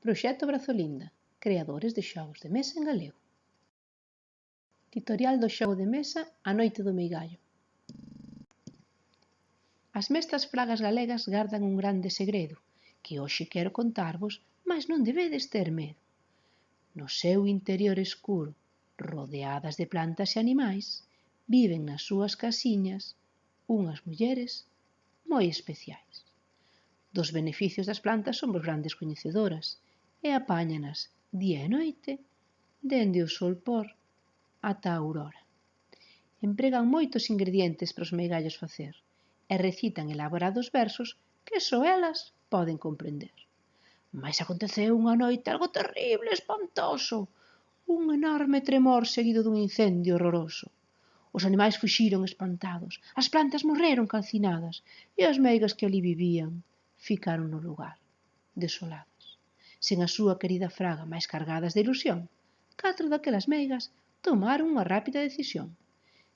Proxecto Brazolinda, creadores de xogos de mesa en galego. Tutorial do xogo de mesa A noite do meigallo. As mestras fragas galegas gardan un grande segredo, que hoxe quero contarvos, mas non debedes ter medo. No seu interior escuro, rodeadas de plantas e animais, viven nas súas casiñas unhas mulleres moi especiais. Dos beneficios das plantas somos grandes coñecedoras e apáñanas día e noite, dende o solpor ata a aurora. Empregan moitos ingredientes para os meigallos facer e recitan elaborados versos que só elas poden comprender. Mais aconteceu unha noite algo terrible, espantoso, un enorme tremor seguido dun incendio horroroso. Os animais fuxiron espantados, as plantas morreron calcinadas e as meigas que ali vivían ficaron no lugar, desoladas. Sen a súa querida fraga máis cargadas de ilusión, 4 daquelas meigas tomaron unha rápida decisión.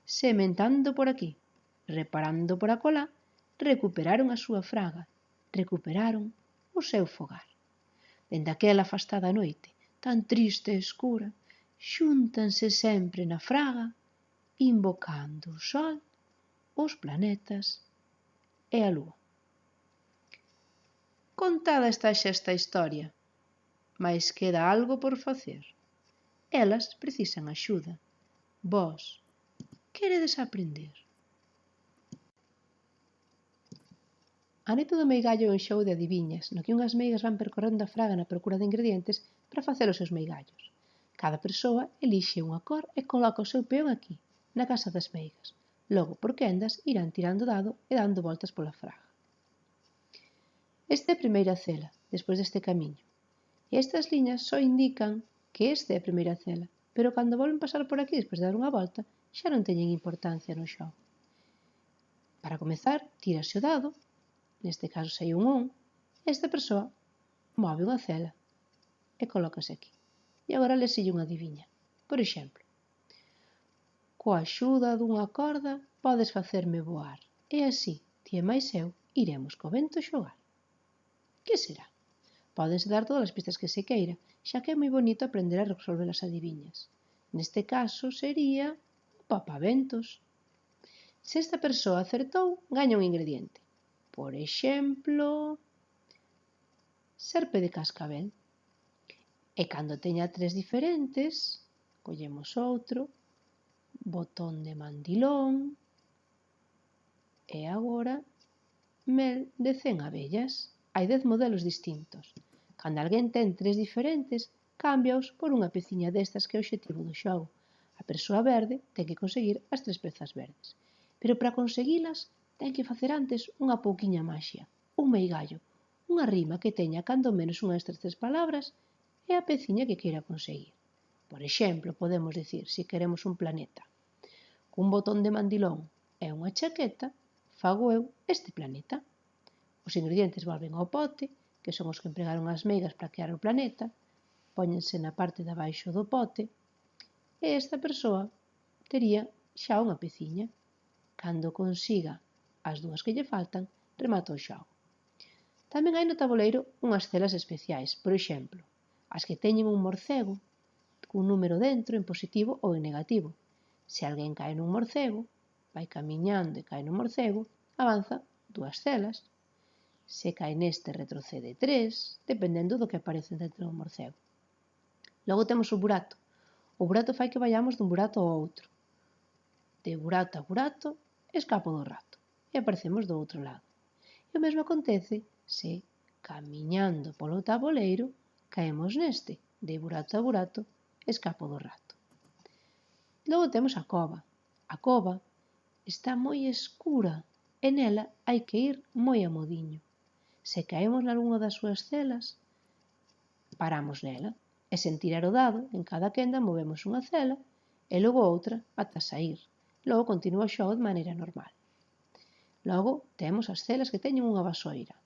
Sementando por aquí, reparando por acolá, recuperaron a súa fraga, recuperaron o seu fogar. Dende aquela afastada noite, tan triste e escura, xúntanse sempre na fraga, invocando o sol, os planetas e a lúa. Contada está xa esta historia, mais queda algo por facer. Elas precisan axuda. Vós, queredes aprender? A noite do meigallo é un xogo de adiviñas, no que unhas meigas van percorrendo a fraga na procura de ingredientes para facer os seus meigallos. Cada persoa elixe unha cor e coloca o seu peón aquí, na casa das meigas. Logo, por quendas, irán tirando dado e dando voltas pola fraga. Esta é a primeira cela, despois deste camiño. E estas liñas só indican que esta é a primeira cela, pero cando volven pasar por aquí despois de dar unha volta, xa non teñen importancia no xogo. Para comezar, tírase o dado, neste caso sai un 1, e esta persoa move unha cela e colócase aquí. E agora leselle unha adiviña. Por exemplo, coa axuda dunha corda podes facerme voar, e así, ti e máis eu, iremos co vento xogar. Que será? Pódense dar todas as pistas que se queira, xa que é moi bonito aprender a resolver as adiviñas. Neste caso sería un papaventos. Se esta persoa acertou, gaña un ingrediente. Por exemplo, serpe de cascabel. E cando teña 3 diferentes, collemos outro, botón de mandilón e agora mel de 100 abellas. Hai 10 modelos distintos. Cando alguén ten 3 diferentes, cámbiaos por unha peciña destas que é o obxectivo do xogo. A persoa verde ten que conseguir as 3 pezas verdes. Pero para conseguilas ten que facer antes unha pouquiña maxia, un meigallo, unha rima que teña cando menos unha destas 3 palabras e a peciña que queira conseguir. Por exemplo, podemos dicir, se queremos un planeta, cun botón de mandilón e unha chaqueta, fago eu este planeta. Os ingredientes volven ao pote, que son os que empregaron as meigas para crear o planeta, póñense na parte de abaixo do pote, e esta persoa tería xa unha peciña. Cando consiga as 2 que lle faltan, remata o xogo. Tamén hai no tabuleiro unhas celas especiais, por exemplo, as que teñen un morcego, cun número dentro en positivo ou en negativo. Se alguén cae nun morcego, vai camiñando e cae nun morcego, avanza 2 celas. Se cae neste, retrocede 3, dependendo do que aparece dentro do morcego. Logo temos o burato. O burato fai que vayamos dun burato ao outro. De burato a burato, escapo do rato. E aparecemos do outro lado. E o mesmo acontece se, camiñando polo tabuleiro, caemos neste. De burato a burato, escapo do rato. Logo temos a cova. A cova está moi escura e nela hai que ir moi amodiño. Se caemos nalgunha das súas celas, paramos nela e sen tirar o dado, en cada quenda movemos unha cela e logo outra ata sair. Logo continúa o xogo de maneira normal. Logo temos as celas que teñen unha vasoira.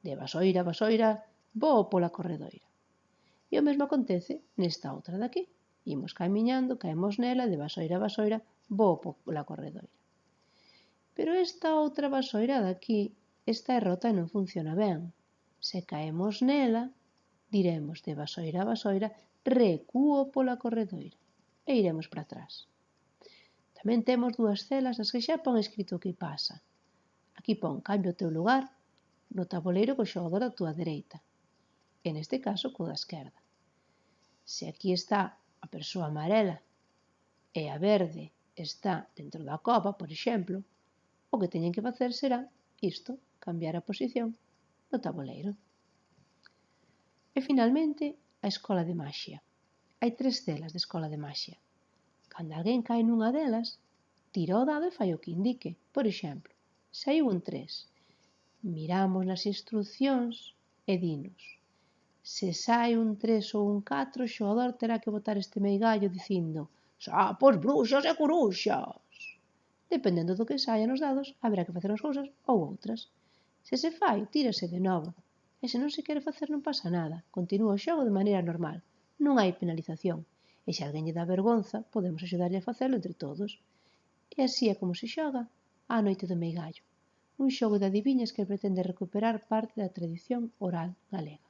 De vasoira a vasoira, voo pola corredoira. E o mesmo acontece nesta outra de aquí. Imos camiñando, caemos nela, de vasoira a vasoira, voo pola corredoira. Pero esta outra vasoira de aquí, esta é rota e non funciona ben. Se caemos nela, diremos de vasoira a vasoira, recuo pola corredoira e iremos para atrás. Tamén temos dúas celas nas que xa pon escrito o que pasa. Aquí pon cambia o teu lugar no tabuleiro co xogador da túa dereita, e neste caso co da esquerda. Se aquí está a persoa amarela e a verde está dentro da copa, por exemplo, o que teñen que facer será isto, cambiar a posición do tabuleiro. E finalmente, a escola de maxia. Hai 3 celas de escola de maxia. Cando alguén cae nunha delas, tira o dado e fai o que indique. Por exemplo, saiu un 3. Miramos nas instruccións e dinos: se sai un 3 ou un 4, o xogador terá que botar este meigallo dicindo sapos, bruxos e coruxas. Dependendo do que saia nos dados, haberá que facer unhas cousas ou outras. Se se fai, tírase de novo. E se non se quere facer non pasa nada. Continúa o xogo de maneira normal. Non hai penalización. E se alguén lle dá vergonza, podemos axudarlle a facelo entre todos. E así é como se xoga a Noite do Meigallo, un xogo de adiviñas que pretende recuperar parte da tradición oral galega.